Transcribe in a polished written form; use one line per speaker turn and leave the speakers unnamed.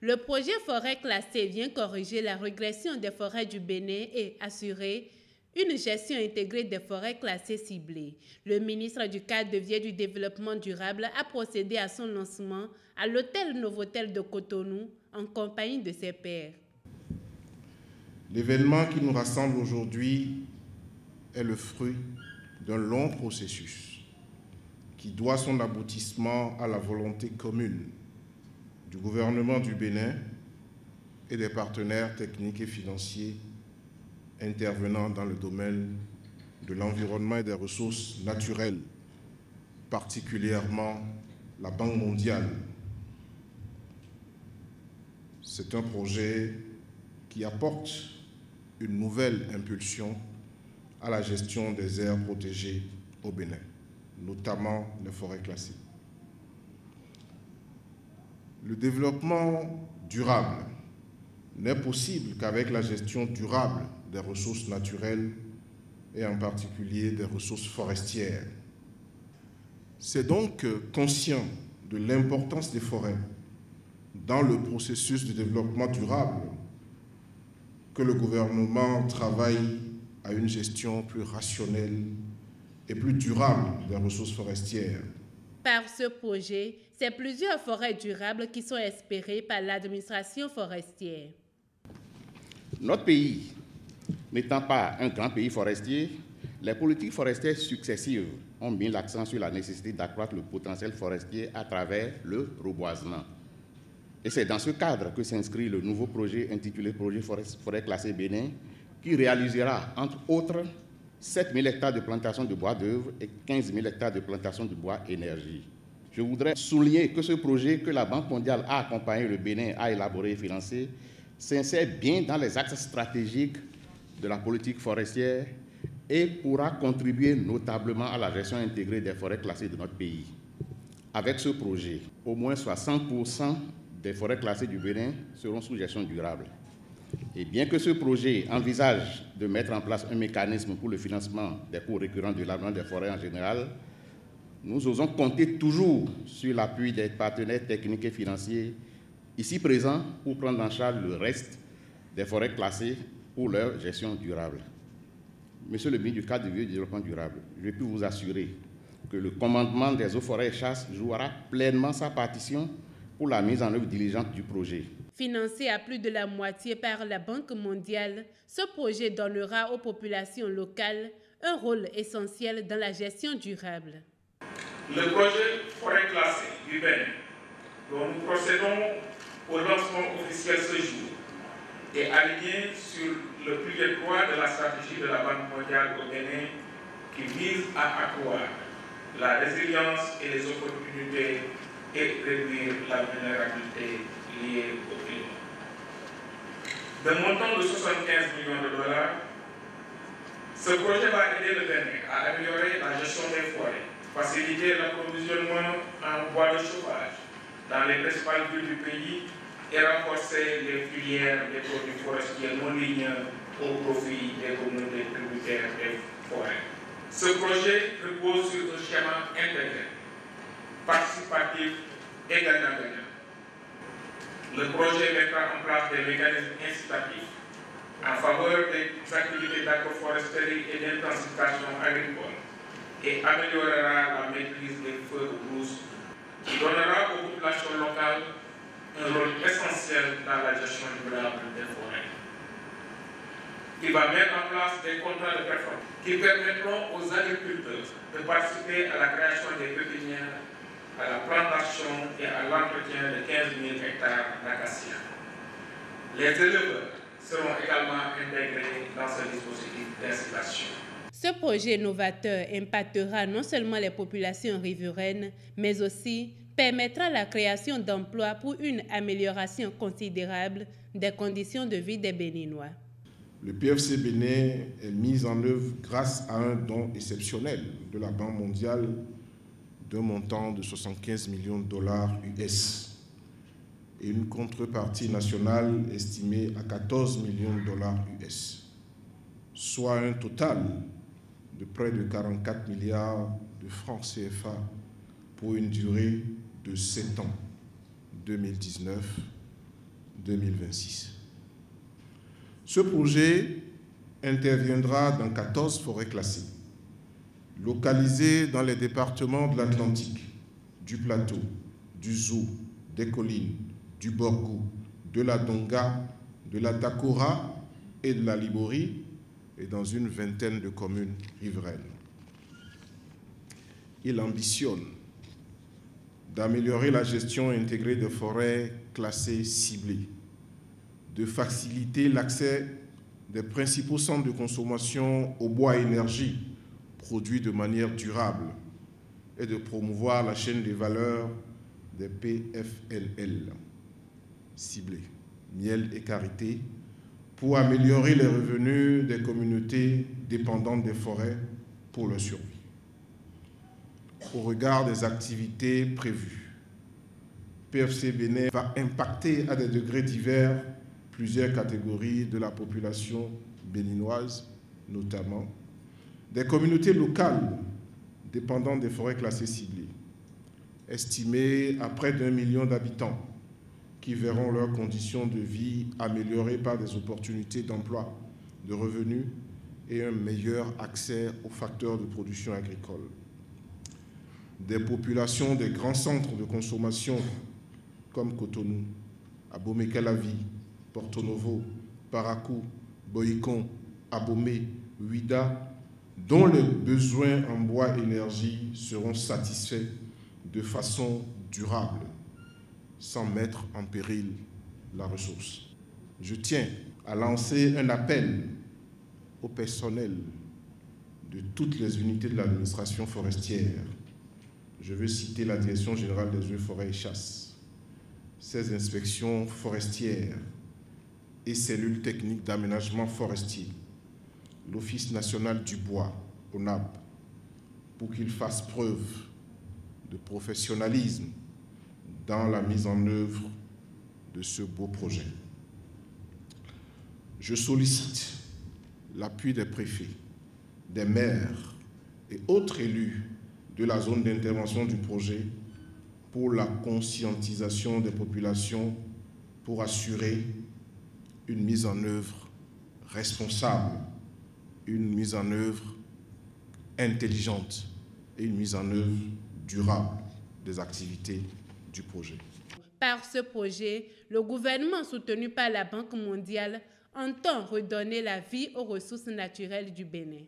Le projet forêt classée vient corriger la régression des forêts du Bénin et assurer une gestion intégrée des forêts classées ciblées. Le ministre du Cadre de vie et du Développement durable a procédé à son lancement à l'hôtel Novotel de Cotonou en compagnie de ses pairs.
L'événement qui nous rassemble aujourd'hui est le fruit d'un long processus qui doit son aboutissement à la volonté commune du gouvernement du Bénin et des partenaires techniques et financiers intervenant dans le domaine de l'environnement et des ressources naturelles, particulièrement la Banque mondiale. C'est un projet qui apporte une nouvelle impulsion à la gestion des aires protégées au Bénin, notamment les forêts classées. Le développement durable n'est possible qu'avec la gestion durable des ressources naturelles et en particulier des ressources forestières. C'est donc conscient de l'importance des forêts dans le processus de développement durable que le gouvernement travaille à une gestion plus rationnelle et plus durable des ressources forestières.
Par ce projet, c'est plusieurs forêts durables qui sont espérées par l'administration forestière.
Notre pays n'étant pas un grand pays forestier, les politiques forestières successives ont mis l'accent sur la nécessité d'accroître le potentiel forestier à travers le reboisement. Et c'est dans ce cadre que s'inscrit le nouveau projet intitulé Projet Forêt Classée Bénin, qui réalisera, entre autres, 7 000 hectares de plantation de bois d'œuvre et 15 000 hectares de plantation de bois énergie. Je voudrais souligner que ce projet que la Banque mondiale a accompagné le Bénin à élaborer et financer s'insère bien dans les axes stratégiques de la politique forestière et pourra contribuer notablement à la gestion intégrée des forêts classées de notre pays. Avec ce projet, au moins 60% des forêts classées du Bénin seront sous gestion durable. Et bien que ce projet envisage de mettre en place un mécanisme pour le financement des coûts récurrents de l'abandon des forêts en général, nous osons compter toujours sur l'appui des partenaires techniques et financiers ici présents pour prendre en charge le reste des forêts classées pour leur gestion durable. Monsieur le ministre du Cadre de vie et du Développement durable, je peux vous assurer que le commandement des eaux, forêts et chasses jouera pleinement sa partition pour la mise en œuvre diligente du projet.
Financé à plus de la moitié par la Banque mondiale, ce projet donnera aux populations locales un rôle essentiel dans la gestion durable.
Le projet Forêt classée du Bénin, dont nous procédons au lancement officiel ce jour, est aligné sur le pilier 3 de la stratégie de la Banque mondiale au Bénin qui vise à accroître la résilience et les opportunités et réduire la vulnérabilité liée au climat. D'un montant de 75 millions de dollars, ce projet va aider le Bénin à améliorer la gestion des forêts, faciliter l'approvisionnement en bois de chauffage dans les principales villes du pays et renforcer les filières des produits forestiers non linéaires au profit des communautés tributaires des forêts. Ce projet repose sur un schéma intégré, participatif et gagnant-gagnant. Le projet mettra en place des mécanismes incitatifs en faveur des activités d'agroforesterie et d'intensification agricole et améliorera la maîtrise des feux de brousse qui donnera aux populations locales un rôle essentiel dans la gestion durable des forêts. Il va mettre en place des contrats de performance qui permettront aux agriculteurs de participer à la création des pépinières, à la plantation et à l'entretien de 15 000 hectares d'acacias. Les éleveurs seront également intégrés dans ce dispositif d'incitation.
Ce projet novateur impactera non seulement les populations riveraines, mais aussi permettra la création d'emplois pour une amélioration considérable des conditions de vie des Béninois.
Le PFC Bénin est mis en œuvre grâce à un don exceptionnel de la Banque mondiale d'un montant de 75 millions de dollars US et une contrepartie nationale estimée à 14 millions de dollars US, soit un total de près de 44 milliards de francs CFA pour une durée de 7 ans, 2026. Ce projet interviendra dans 14 forêts classées, localisées dans les départements de l'Atlantique, du Plateau, du Zou, des Collines, du Borgou, de la Donga, de la Takora et de la Liborie, et dans une vingtaine de communes riveraines. Il ambitionne d'améliorer la gestion intégrée des forêts classées ciblées, de faciliter l'accès des principaux centres de consommation au bois et énergie produits de manière durable et de promouvoir la chaîne des valeurs des PFLL ciblés, miel et karité, pour améliorer les revenus des communautés dépendantes des forêts pour leur survie. Au regard des activités prévues, PFC Bénin va impacter à des degrés divers plusieurs catégories de la population béninoise, notamment des communautés locales dépendantes des forêts classées ciblées, estimées à près d'1 million d'habitants, qui verront leurs conditions de vie améliorées par des opportunités d'emploi, de revenus et un meilleur accès aux facteurs de production agricole. Des populations des grands centres de consommation comme Cotonou, Abomey-Calavi, Porto Novo, Parakou, Boycon, Abomey, Ouida, dont les besoins en bois et énergie seront satisfaits de façon durable, sans mettre en péril la ressource. Je tiens à lancer un appel au personnel de toutes les unités de l'administration forestière. Je veux citer la Direction générale des eaux, forêts et chasse, ses inspections forestières et cellules techniques d'aménagement forestier, l'Office national du bois, ONAB, pour qu'ils fassent preuve de professionnalisme dans la mise en œuvre de ce beau projet. Je sollicite l'appui des préfets, des maires et autres élus de la zone d'intervention du projet pour la conscientisation des populations pour assurer une mise en œuvre responsable, une mise en œuvre intelligente et une mise en œuvre durable des activités du projet.
Par ce projet, le gouvernement soutenu par la Banque mondiale entend redonner la vie aux ressources naturelles du Bénin.